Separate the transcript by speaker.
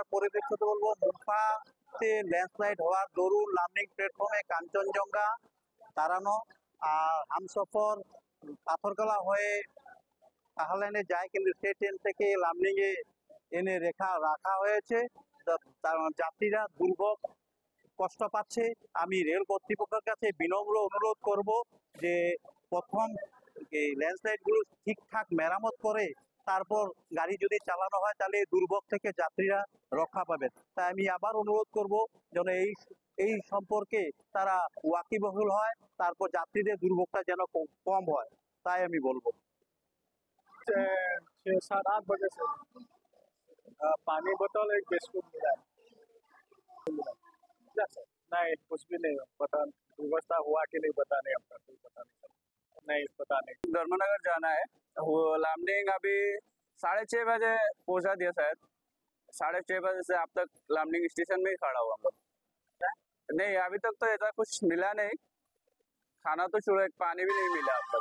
Speaker 1: তার পরিপ্রেক্ষিতে বলবো মুফাতে ল্যান্ডস্লাইড হওয়ার দরুন লামডিং প্ল্যাটফর্মে কাঞ্চনজঙ্ঘা তাড়ানো, আর হামসফর পাথরকলা হয়ে কাহালাইনে যায়, কিন্তু সেই ট্রেন থেকে লামডিং এ এনে রাখা হয়েছে। যাত্রীরা দুর্ভোগ কষ্ট পাচ্ছে। আমি রেল কর্তৃপক্ষের কাছে বিনম্র অনুরোধ করব যে প্রথম এই ল্যান্ডস্লাইড গুলো ঠিকঠাক মেরামত করে তারপর গাড়ি যদি চালানো হয় তাহলে এই দুর্ভোগ থেকে যাত্রীরা রক্ষা পাবেন। তাই আমি আবার অনুরোধ করব যেন এই সম্পর্কে তারা ওয়াকিবহুল হয়, তারপর যাত্রীদের দুর্ভোগটা যেন কম হয়, তাই আমি বলবো।
Speaker 2: 6-7-8 बजे से पानी बोतल एक बिस्कुट मिला है। नहीं कुछ भी नहीं पता, व्यवस्था हुआ कि नहीं पता नहीं, हमका कोई पता नहीं चला। नहीं पता नहीं।
Speaker 3: धर्मनगर जाना है, वो लामडिंग अभी 6:30 बजे पहुंचा दिया शायद। 6:30 बजे से अब तक लामडिंग स्टेशन में ही खड़ा हुआ हम लोग। नहीं अभी तक तो ऐसा कुछ मिला नहीं, खाना तो शुरू, पानी भी नहीं मिला अब तक।